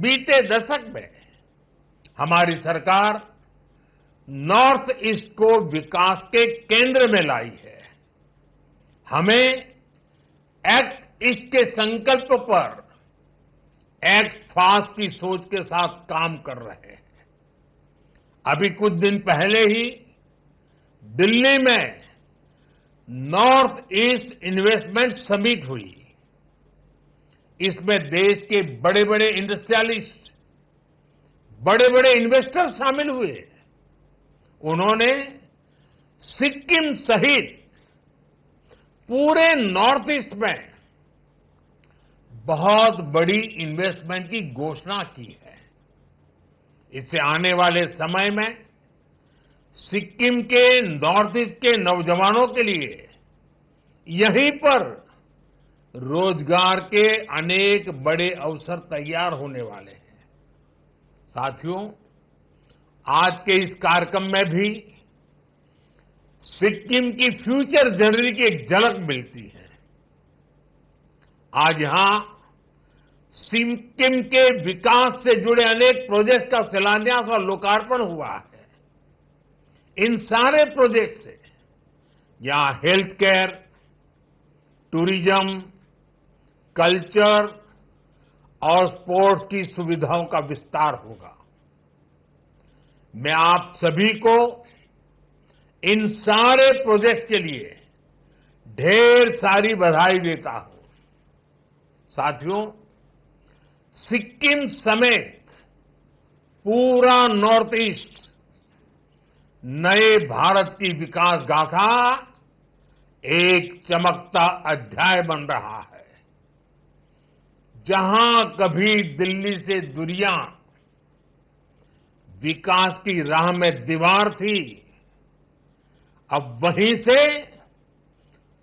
बीते दशक में हमारी सरकार नॉर्थ ईस्ट को विकास के केंद्र में लाई है। हमें एक्ट ईस्ट के संकल्प पर एक्ट फास्ट की सोच के साथ काम कर रहे हैं। अभी कुछ दिन पहले ही दिल्ली में नॉर्थ ईस्ट इन्वेस्टमेंट समिट हुई। इसमें देश के बड़े बड़े इंडस्ट्रियलिस्ट, बड़े बड़े इन्वेस्टर शामिल हुए। उन्होंने सिक्किम सहित पूरे नॉर्थ ईस्ट में बहुत बड़ी इन्वेस्टमेंट की घोषणा की है। इससे आने वाले समय में सिक्किम के नॉर्थ ईस्ट के नौजवानों के लिए यहीं पर रोजगार के अनेक बड़े अवसर तैयार होने वाले हैं। साथियों, आज के इस कार्यक्रम में भी सिक्किम की फ्यूचर जर्नी की एक झलक मिलती है। आज यहां सिक्किम के विकास से जुड़े अनेक प्रोजेक्ट्स का शिलान्यास और लोकार्पण हुआ है। इन सारे प्रोजेक्ट से यहां हेल्थ केयर, टूरिज्म, कल्चर और स्पोर्ट्स की सुविधाओं का विस्तार होगा। मैं आप सभी को इन सारे प्रोजेक्ट्स के लिए ढेर सारी बधाई देता हूं। साथियों, सिक्किम समेत पूरा नॉर्थ ईस्ट नए भारत की विकास गाथा एक चमकता अध्याय बन रहा है। जहां कभी दिल्ली से दुनिया विकास की राह में दीवार थी, अब वहीं से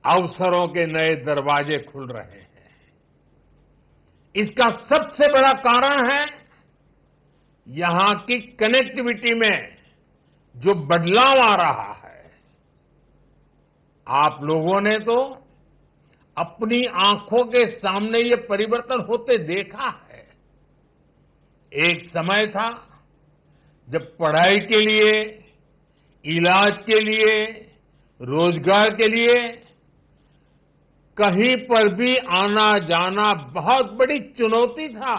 अवसरों के नए दरवाजे खुल रहे हैं। इसका सबसे बड़ा कारण है यहां की कनेक्टिविटी में जो बदलाव आ रहा है। आप लोगों ने तो अपनी आंखों के सामने ये परिवर्तन होते देखा है। एक समय था जब पढ़ाई के लिए, इलाज के लिए, रोजगार के लिए कहीं पर भी आना जाना बहुत बड़ी चुनौती था।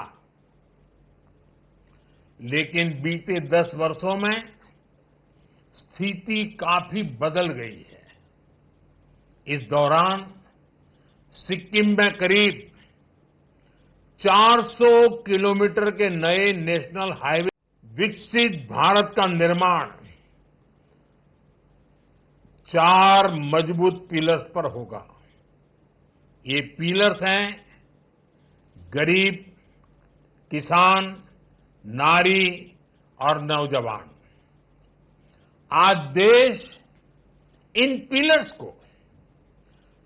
लेकिन बीते 10 वर्षों में स्थिति काफी बदल गई है। इस दौरान सिक्किम में करीब 400 किलोमीटर के नए नेशनल हाईवे, विकसित भारत का निर्माण 4 मजबूत पिलर्स पर होगा। ये पिलर्स हैं गरीब, किसान, नारी और नौजवान। आज देश इन पिलर्स को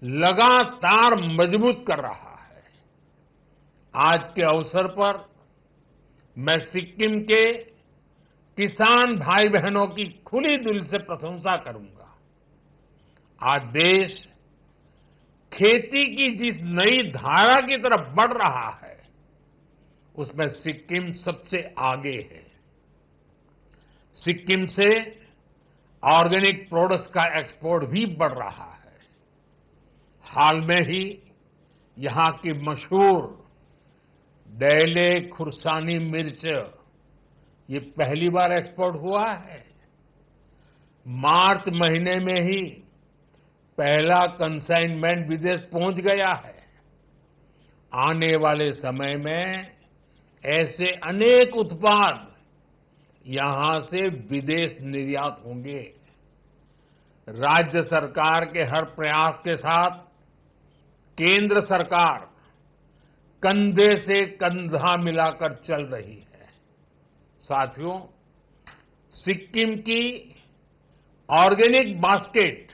लगातार मजबूत कर रहा है। आज के अवसर पर मैं सिक्किम के किसान भाई बहनों की खुली दिल से प्रशंसा करूंगा। आज देश खेती की जिस नई धारा की तरफ बढ़ रहा है, उसमें सिक्किम सबसे आगे है। सिक्किम से ऑर्गेनिक प्रोडक्ट्स का एक्सपोर्ट भी बढ़ रहा है। हाल में ही यहां की मशहूर डैले खुरसानी मिर्च ये पहली बार एक्सपोर्ट हुआ है। मार्च महीने में ही पहला कंसाइनमेंट विदेश पहुंच गया है। आने वाले समय में ऐसे अनेक उत्पाद यहां से विदेश निर्यात होंगे। राज्य सरकार के हर प्रयास के साथ केंद्र सरकार कंधे से कंधा मिलाकर चल रही है। साथियों, सिक्किम की ऑर्गेनिक बास्केट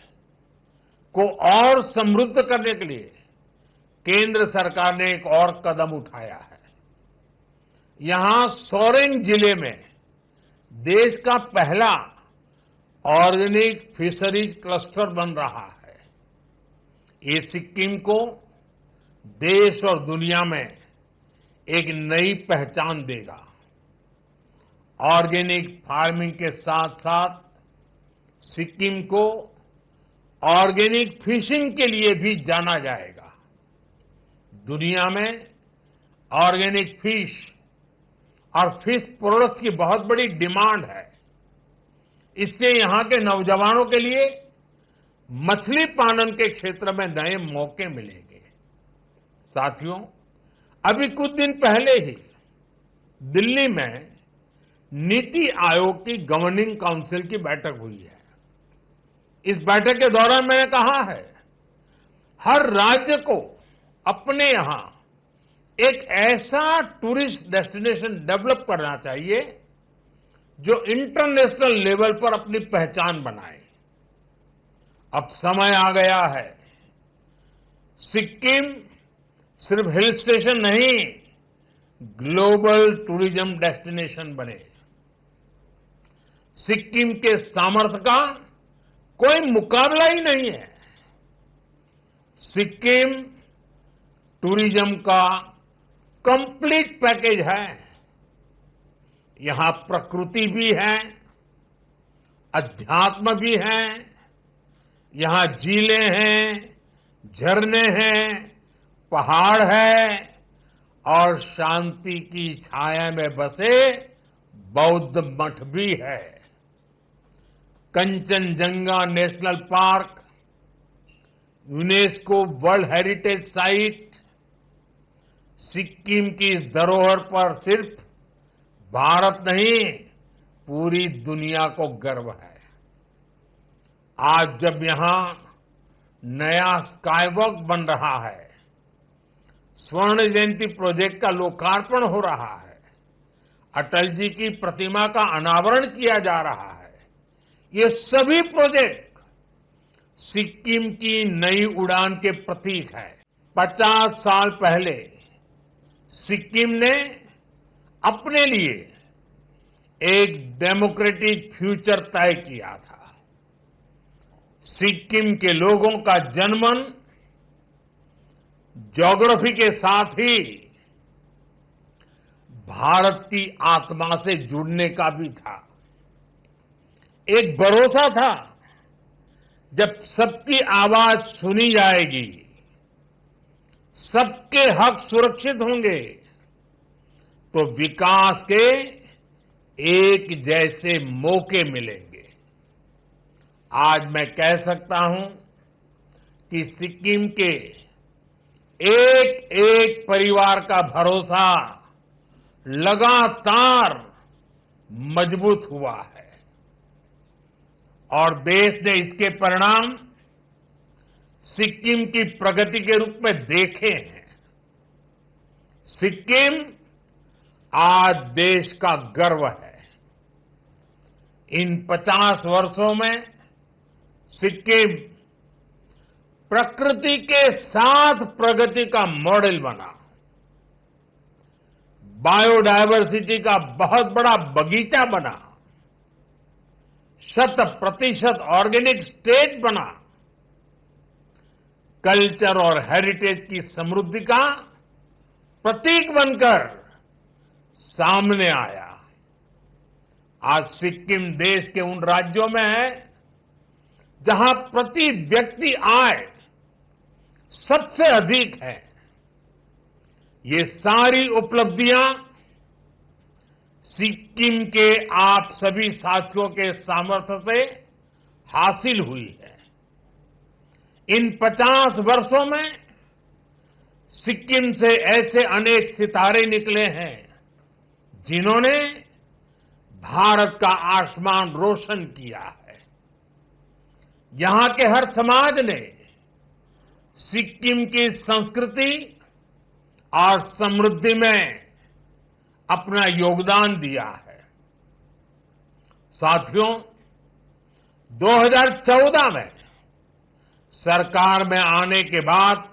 को और समृद्ध करने के लिए केंद्र सरकार ने एक और कदम उठाया है। यहां सोरेंग जिले में देश का पहला ऑर्गेनिक फिशरीज क्लस्टर बन रहा है। ये सिक्किम को देश और दुनिया में एक नई पहचान देगा। ऑर्गेनिक फार्मिंग के साथ साथ सिक्किम को ऑर्गेनिक फिशिंग के लिए भी जाना जाएगा। दुनिया में ऑर्गेनिक फिश और फिश प्रोडक्ट की बहुत बड़ी डिमांड है। इससे यहां के नौजवानों के लिए मछली पालन के क्षेत्र में नए मौके मिलेंगे। साथियों, अभी कुछ दिन पहले ही दिल्ली में नीति आयोग की गवर्निंग काउंसिल की बैठक हुई है। इस बैठक के दौरान मैंने कहा है, हर राज्य को अपने यहां एक ऐसा टूरिस्ट डेस्टिनेशन डेवलप करना चाहिए जो इंटरनेशनल लेवल पर अपनी पहचान बनाए। अब समय आ गया है, सिक्किम सिर्फ हिल स्टेशन नहीं, ग्लोबल टूरिज्म डेस्टिनेशन बने। सिक्किम के सामर्थ्य का कोई मुकाबला ही नहीं है। सिक्किम टूरिज्म का कंप्लीट पैकेज है। यहां प्रकृति भी है, अध्यात्म भी है, यहां झीलें हैं, झरने हैं, पहाड़ है और शांति की छाया में बसे बौद्ध मठ भी है। Kanchenjunga national park, UNESCO world heritage site, Sikkim की इस धरोहर पर सिर्फ भारत नहीं, पूरी दुनिया को गर्व है। आज जब यहां नया स्काईवॉक बन रहा है, स्वर्ण जयंती प्रोजेक्ट का लोकार्पण हो रहा है, अटल जी की प्रतिमा का अनावरण किया जा रहा है, ये सभी प्रोजेक्ट सिक्किम की नई उड़ान के प्रतीक है। 50 साल पहले सिक्किम ने अपने लिए एक डेमोक्रेटिक फ्यूचर तय किया था। सिक्किम के लोगों का जनमन ज्योग्राफी के साथ ही भारत की आत्मा से जुड़ने का भी था। एक भरोसा था, जब सबकी आवाज सुनी जाएगी, सबके हक सुरक्षित होंगे, तो विकास के एक जैसे मौके मिलेंगे। आज मैं कह सकता हूं कि सिक्किम के एक एक परिवार का भरोसा लगातार मजबूत हुआ है और देश ने इसके परिणाम सिक्किम की प्रगति के रूप में देखे हैं। सिक्किम आज देश का गर्व है। इन 50 वर्षों में सिक्किम प्रकृति के साथ प्रगति का मॉडल बना, बायोडायवर्सिटी का बहुत बड़ा बगीचा बना, 100% ऑर्गेनिक स्टेट बना, कल्चर और हेरिटेज की समृद्धि का प्रतीक बनकर सामने आया। आज सिक्किम देश के उन राज्यों में है जहां प्रति व्यक्ति आय सबसे अधिक है। ये सारी उपलब्धियां सिक्किम के आप सभी साथियों के सामर्थ्य से हासिल हुई है। इन 50 वर्षों में सिक्किम से ऐसे अनेक सितारे निकले हैं जिन्होंने भारत का आसमान रोशन किया है। यहां के हर समाज ने सिक्किम की संस्कृति और समृद्धि में अपना योगदान दिया है। साथियों, 2014 में सरकार में आने के बाद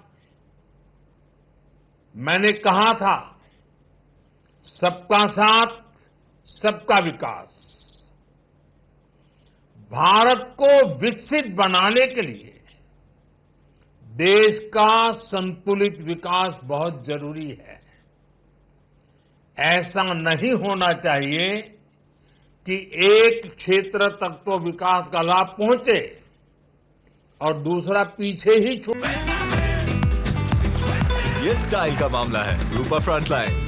मैंने कहा था, सबका साथ सबका विकास। भारत को विकसित बनाने के लिए देश का संतुलित विकास बहुत जरूरी है। ऐसा नहीं होना चाहिए कि एक क्षेत्र तक तो विकास का लाभ पहुंचे और दूसरा पीछे ही छूटे। ये स्टाइल का मामला है। रूपा फ्रंटलाइन।